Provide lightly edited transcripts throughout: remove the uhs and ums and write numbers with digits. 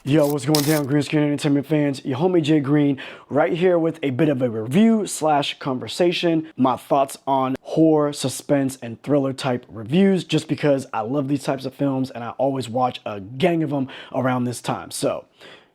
Yo, what's going down, Green Screen Entertainment fans? Your homie Jay Green, right here with a bit of a review slash conversation. My thoughts on horror, suspense, and thriller type reviews, just because I love these types of films and I always watch a gang of them around this time. So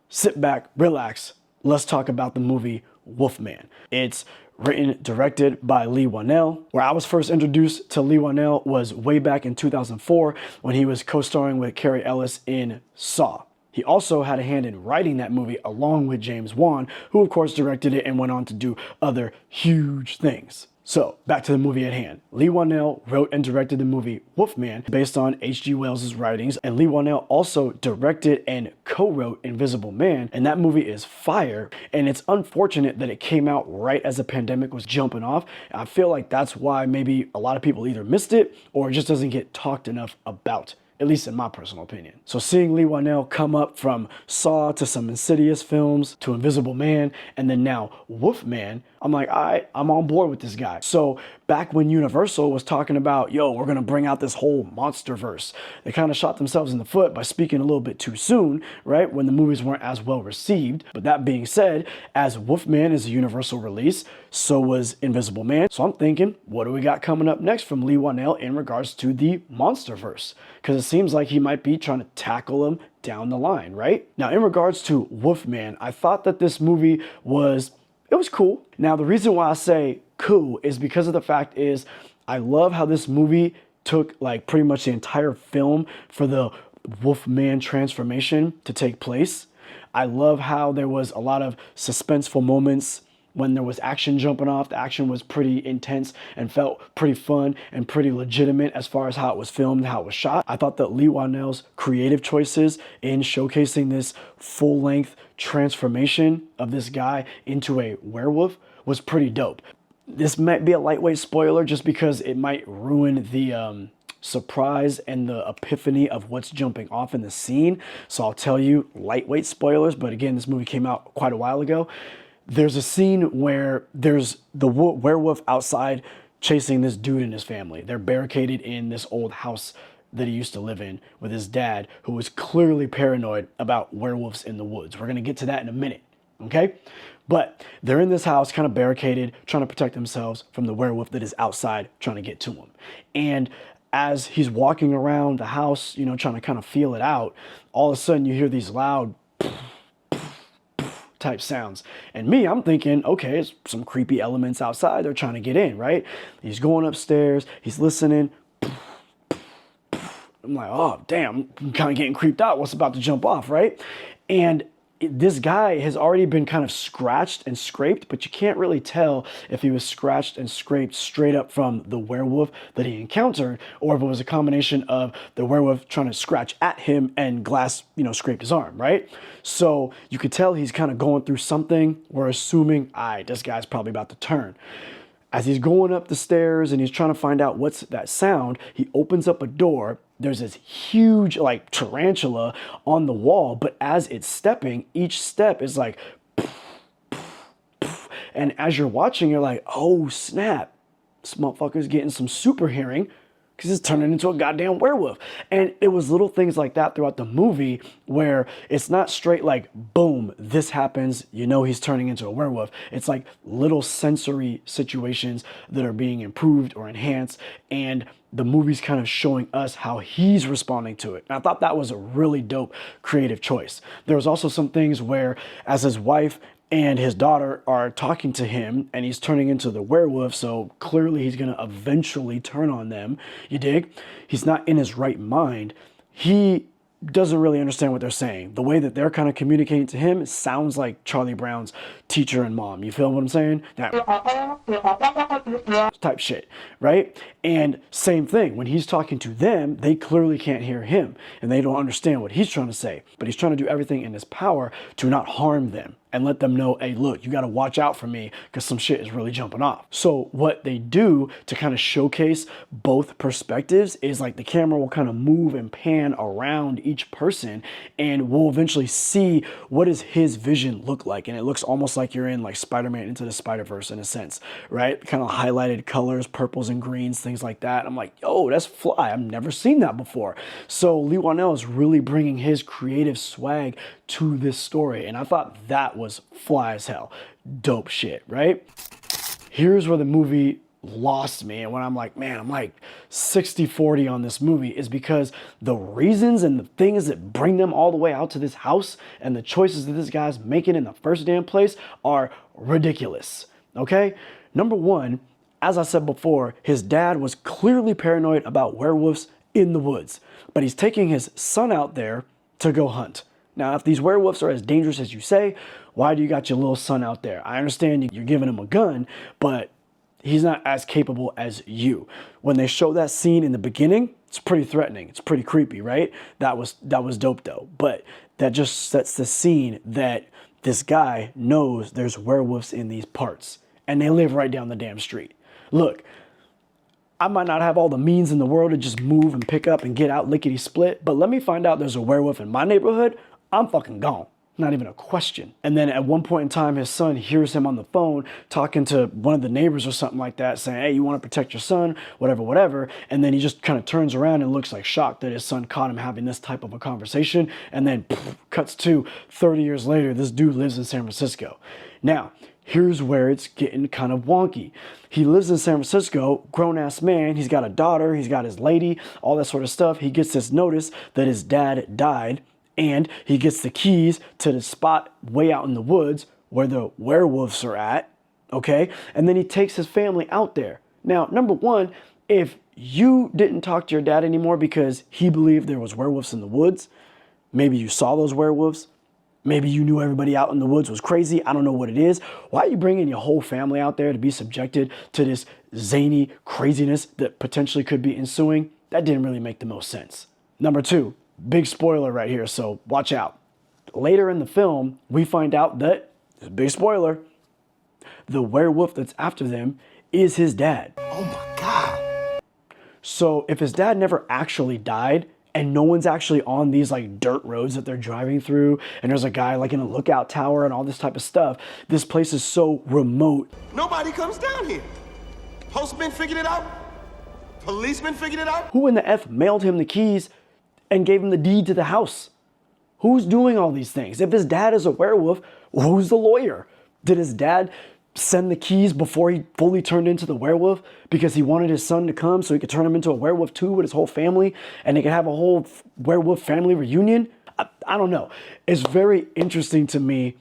sit back, relax. Let's talk about the movie Wolfman. It's written, directed by Leigh Whannell. Where I was first introduced to Leigh Whannell was way back in 2004 when he was co-starring with Carrie Ellis in Saw. He also had a hand in writing that movie along with James Wan, who of course directed it and went on to do other huge things. So, back to the movie at hand. Leigh Whannell wrote and directed the movie Wolfman based on H.G. Wells' writings, and Leigh Whannell also directed and co-wrote Invisible Man, and that movie is fire, and it's unfortunate that it came out right as the pandemic was jumping off. I feel like that's why maybe a lot of people either missed it or it just doesn't get talked enough about, at least in my personal opinion. So seeing Leigh Whannell come up from Saw to some Insidious films to Invisible Man and then now Wolfman, I'm like, all right, I'm on board with this guy. So back when Universal was talking about, yo, we're gonna bring out this whole MonsterVerse, they kind of shot themselves in the foot by speaking a little bit too soon, right? When the movies weren't as well received. But that being said, as Wolfman is a Universal release, so was Invisible Man. So I'm thinking, what do we got coming up next from Leigh Whannell in regards to the MonsterVerse? Because it seems like he might be trying to tackle him down the line, right? Now, in regards to Wolfman, I thought that this movie was cool. Now, the reason why I say cool is because of the fact is I love how this movie took like pretty much the entire film for the Wolfman transformation to take place. I love how there was a lot of suspenseful moments when there was action jumping off. The action was pretty intense and felt pretty fun and pretty legitimate as far as how it was filmed, how it was shot. I thought that Leigh Whannell's creative choices in showcasing this full-length transformation of this guy into a werewolf was pretty dope. This might be a lightweight spoiler just because it might ruin the surprise and the epiphany of what's jumping off in the scene. So I'll tell you lightweight spoilers, but again, this movie came out quite a while ago. There's a scene where there's the werewolf outside chasing this dude and his family. They're barricaded in this old house that he used to live in with his dad, who was clearly paranoid about werewolves in the woods. We're gonna get to that in a minute, okay? But they're in this house, kind of barricaded, trying to protect themselves from the werewolf that is outside trying to get to them. And as he's walking around the house, you know, trying to kind of feel it out, all of a sudden you hear these loud type sounds. And me, I'm thinking, okay, it's some creepy elements outside. They're trying to get in, right? He's going upstairs. He's listening. I'm like, oh, damn, I'm kind of getting creeped out. What's about to jump off, right? And this guy has already been kind of scratched and scraped, but you can't really tell if he was scratched and scraped straight up from the werewolf that he encountered, or if it was a combination of the werewolf trying to scratch at him and glass, you know, scraped his arm, right? So you could tell he's kind of going through something. We're assuming, all right, this guy's probably about to turn. As he's going up the stairs and he's trying to find out what's that sound, he opens up a door. There's this huge like tarantula on the wall, but as it's stepping, each step is like, and as you're watching, you're like, oh snap, this motherfucker's getting some super hearing because it's turning into a goddamn werewolf. And it was little things like that throughout the movie where it's not straight like, boom, this happens, you know he's turning into a werewolf. It's like little sensory situations that are being improved or enhanced, and the movie's kind of showing us how he's responding to it. And I thought that was a really dope creative choice. There was also some things where as his wife and his daughter are talking to him and he's turning into the werewolf, so clearly he's gonna eventually turn on them, you dig? He's not in his right mind. He doesn't really understand what they're saying. The way that they're kind of communicating to him sounds like Charlie Brown's teacher and mom. You feel what I'm saying? That type shit, right? And same thing, when he's talking to them, they clearly can't hear him and they don't understand what he's trying to say, but he's trying to do everything in his power to not harm them. and let them know, hey, look, you got to watch out for me because some shit is really jumping off. So what they do to kind of showcase both perspectives is like the camera will kind of move and pan around each person, and we'll eventually see what does his vision look like. And it looks almost like you're in like Spider-Man Into the Spider-Verse in a sense, right? Kind of highlighted colors, purples and greens, things like that. I'm like, yo, that's fly. I've never seen that before. So Leigh Whannell is really bringing his creative swag to this story, and I thought that was fly as hell. Dope shit, right? Here's where the movie lost me, and when I'm like, man, I'm like 60-40 on this movie, is because the reasons and the things that bring them all the way out to this house and the choices that this guy's making in the first damn place are ridiculous, okay? Number one, as I said before, his dad was clearly paranoid about werewolves in the woods, but he's taking his son out there to go hunt. Now, if these werewolves are as dangerous as you say, why do you got your little son out there? I understand you're giving him a gun, but he's not as capable as you. When they show that scene in the beginning, it's pretty threatening. It's pretty creepy, right? That was dope though. But that just sets the scene that this guy knows there's werewolves in these parts, and they live right down the damn street. Look, I might not have all the means in the world to just move and pick up and get out lickety split, but let me find out there's a werewolf in my neighborhood, I'm fucking gone. Not even a question. And then at one point in time, his son hears him on the phone talking to one of the neighbors or something like that, saying, hey, you want to protect your son, whatever, whatever. And then he just kind of turns around and looks like shocked that his son caught him having this type of a conversation. And then cuts to 30 years later, this dude lives in San Francisco. Now, here's where it's getting kind of wonky. He lives in San Francisco, grown-ass man. He's got a daughter. He's got his lady, all that sort of stuff. He gets this notice that his dad died, and he gets the keys to the spot way out in the woods where the werewolves are at, okay? And then he takes his family out there. Now, number one, if you didn't talk to your dad anymore because he believed there was werewolves in the woods, maybe you saw those werewolves, maybe you knew everybody out in the woods was crazy, I don't know what it is. Why are you bringing your whole family out there to be subjected to this zany craziness that potentially could be ensuing? That didn't really make the most sense. Number two, big spoiler right here, so watch out. Later in the film, we find out that, big spoiler, the werewolf that's after them is his dad. Oh my God. So if his dad never actually died, and no one's actually on these like dirt roads that they're driving through, and there's a guy like in a lookout tower and all this type of stuff, this place is so remote. Nobody comes down here. Postman figured it out. Policeman figured it out. Who in the F mailed him the keys and gave him the deed to the house? Who's doing all these things? If his dad is a werewolf, who's the lawyer? Did his dad send the keys before he fully turned into the werewolf because he wanted his son to come so he could turn him into a werewolf too with his whole family and they could have a whole werewolf family reunion? I don't know. It's very interesting to me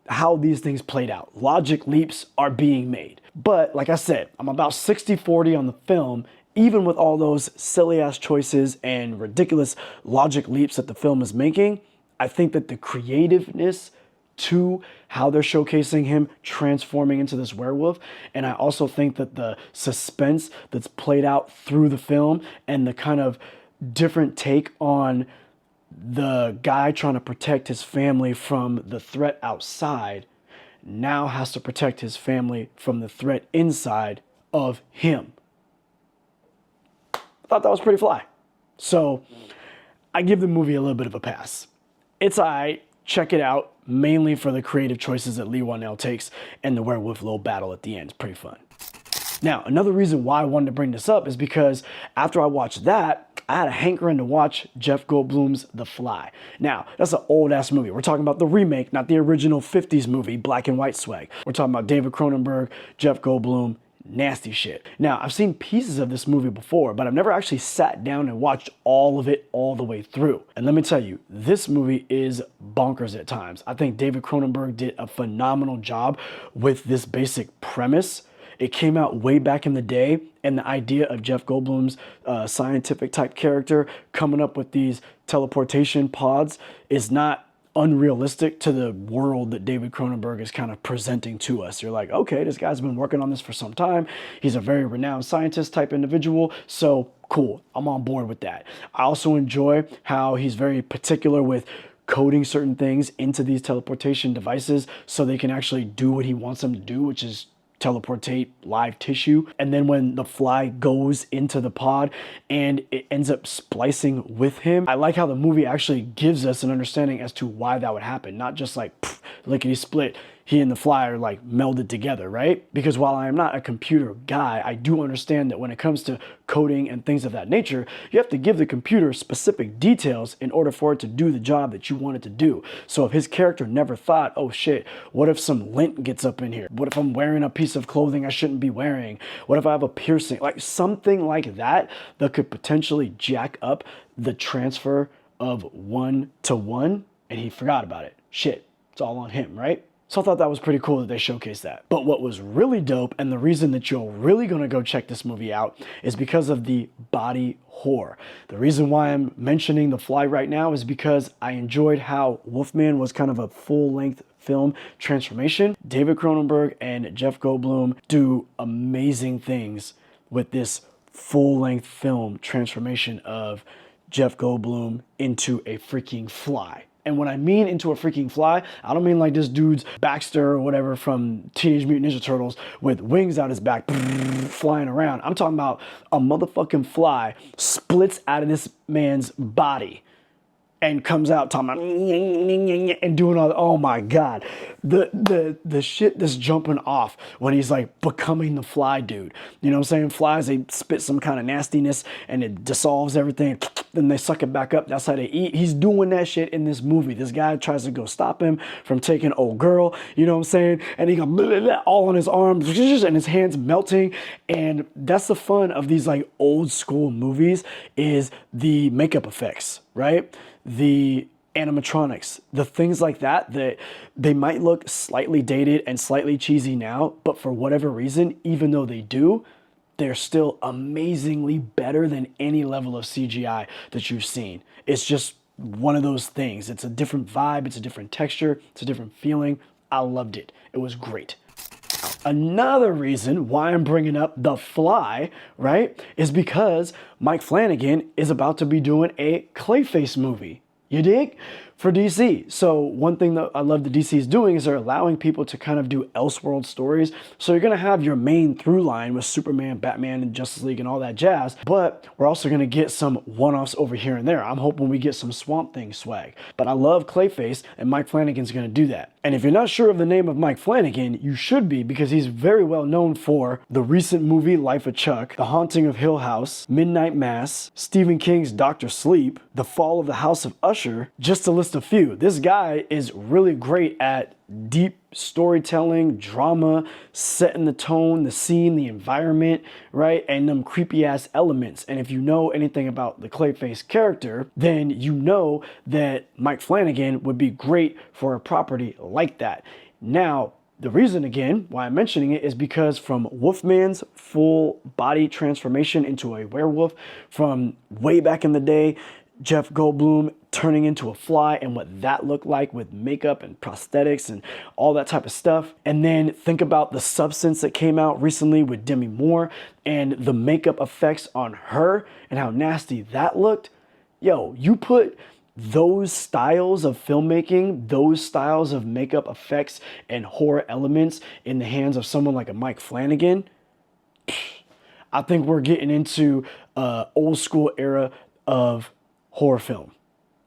how these things played out. Logic leaps are being made. But like I said, I'm about 60-40 on the film. Even with all those silly ass choices and ridiculous logic leaps that the film is making, I think that the creativeness to how they're showcasing him transforming into this werewolf, and I also think that the suspense that's played out through the film and the kind of different take on the guy trying to protect his family from the threat outside now has to protect his family from the threat inside of him. I thought that was pretty fly. So I give the movie a little bit of a pass. It's alright, check it out, mainly for the creative choices that Leigh Whannell takes and the werewolf little battle at the end. It's pretty fun. Now, another reason why I wanted to bring this up is because after I watched that, I had a hankering to watch Jeff Goldblum's The Fly. Now, that's an old ass movie. We're talking about the remake, not the original 50s movie, black and white swag. We're talking about David Cronenberg, Jeff Goldblum, nasty shit. Now, I've seen pieces of this movie before, but I've never actually sat down and watched all of it all the way through. And let me tell you, this movie is bonkers at times. I think David Cronenberg did a phenomenal job with this basic premise. It came out way back in the day, and the idea of Jeff Goldblum's scientific type character coming up with these teleportation pods is not unrealistic to the world that David Cronenberg is kind of presenting to us. You're like, okay, this guy's been working on this for some time. He's a very renowned scientist type individual. So cool, I'm on board with that. I also enjoy how he's very particular with coding certain things into these teleportation devices so they can actually do what he wants them to do, which is teleportate live tissue. And then when the fly goes into the pod and it ends up splicing with him, I like how the movie actually gives us an understanding as to why that would happen, not just like pff, lickety split, he and the fly are like melded together, right? Because while I am not a computer guy, I do understand that when it comes to coding and things of that nature, you have to give the computer specific details in order for it to do the job that you want it to do. So if his character never thought, oh shit, what if some lint gets up in here? What if I'm wearing a piece of clothing I shouldn't be wearing? What if I have a piercing? Like something like that that could potentially jack up the transfer of 1 to 1, and he forgot about it. Shit, it's all on him, right? So I thought that was pretty cool that they showcased that. But what was really dope, and the reason that you're really gonna go check this movie out, is because of the body horror. The reason why I'm mentioning The Fly right now is because I enjoyed how Wolfman was kind of a full-length film transformation. David Cronenberg and Jeff Goldblum do amazing things with this full-length film transformation of Jeff Goldblum into a freaking fly. And when I mean into a freaking fly, I don't mean like this dude's Baxter or whatever from Teenage Mutant Ninja Turtles with wings out his back flying around. I'm talking about a motherfucking fly splits out of this man's body and comes out talking about and doing all, oh my God, the shit that's jumping off when he's like becoming the fly dude. You know what I'm saying? Flies, they spit some kind of nastiness and it dissolves everything. Then they suck it back up. That's how they eat. He's doing that shit in this movie. This guy tries to go stop him from taking old girl. You know what I'm saying? And he goes blah, blah, blah, all on his arms and his hands melting. And that's the fun of these like old school movies is the makeup effects, right? The animatronics, the things like that, that they might look slightly dated and slightly cheesy now, but for whatever reason, even though they do, they're still amazingly better than any level of CGI that you've seen. It's just one of those things. It's a different vibe, it's a different texture, it's a different feeling. I loved it. It was great. Another reason why I'm bringing up The Fly, right, is because Mike Flanagan is about to be doing a Clayface movie. You dig? For DC. So one thing that I love that DC is doing is they're allowing people to kind of do Elseworld stories. So you're going to have your main through line with Superman, Batman, and Justice League and all that jazz. But we're also going to get some one-offs over here and there. I'm hoping we get some Swamp Thing swag. But I love Clayface, and Mike Flanagan's going to do that. And if you're not sure of the name of Mike Flanagan, you should be, because he's very well known for the recent movie Life of Chuck, The Haunting of Hill House, Midnight Mass, Stephen King's Dr. Sleep, The Fall of the House of Usher, just to list a few. This guy is really great at deep storytelling, drama, setting the tone, the scene, the environment, right? And them creepy ass elements. And if you know anything about the Clayface character, then you know that Mike Flanagan would be great for a property like that. Now, the reason, again, why I'm mentioning it is because from Wolfman's full body transformation into a werewolf from way back in the day, Jeff Goldblum turning into a fly and what that looked like with makeup and prosthetics and all that type of stuff. And then think about The Substance that came out recently with Demi Moore and the makeup effects on her and how nasty that looked. Yo, you put those styles of filmmaking, those styles of makeup effects and horror elements in the hands of someone like a Mike Flanagan, I think we're getting into old school era of horror film.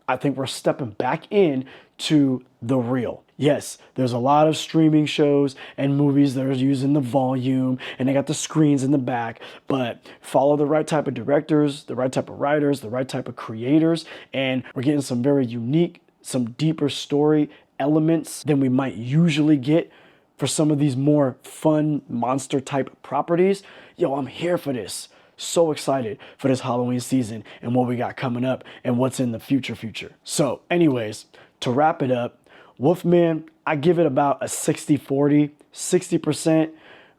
I think we're stepping back in to the real. Yes, there's a lot of streaming shows and movies that are using the volume and they got the screens in the back, but follow the right type of directors, the right type of writers, the right type of creators, and we're getting some very unique, some deeper story elements than we might usually get for some of these more fun monster type properties. Yo, I'm here for this. So excited for this Halloween season and what we got coming up and what's in the future. So anyways, to wrap it up, Wolfman, I give it about a 60-40, 60%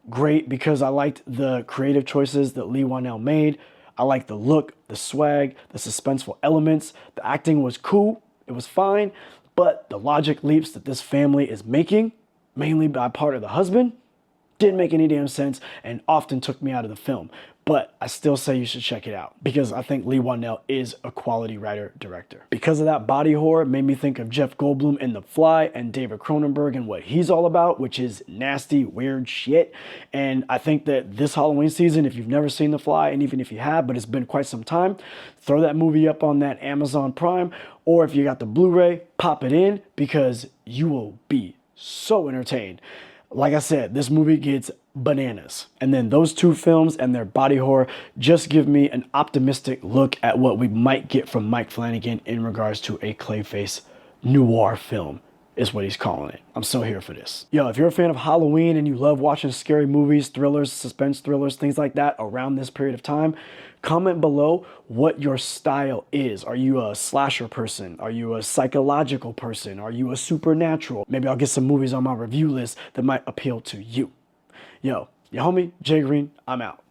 great because I liked the creative choices that Leigh Whannell made. I liked the look, the swag, the suspenseful elements. The acting was cool. It was fine. But the logic leaps that this family is making, mainly by part of the husband, didn't make any damn sense and often took me out of the film. but I still say you should check it out because I think Leigh Whannell is a quality writer-director. Because of that body horror, it made me think of Jeff Goldblum in The Fly and David Cronenberg and what he's all about, which is nasty, weird shit. And I think that this Halloween season, if you've never seen The Fly, and even if you have, but it's been quite some time, throw that movie up on that Amazon Prime, or if you got the Blu-ray, pop it in because you will be so entertained. Like I said, this movie gets bananas. And then those two films and their body horror just give me an optimistic look at what we might get from Mike Flanagan in regards to a Clayface noir film, is what he's calling it. I'm so here for this. Yo, if you're a fan of Halloween and you love watching scary movies, thrillers, suspense thrillers, things like that around this period of time, comment below what your style is. Are you a slasher person? Are you a psychological person? Are you a supernatural? Maybe I'll get some movies on my review list that might appeal to you. Yo, your homie, Jay Green, I'm out.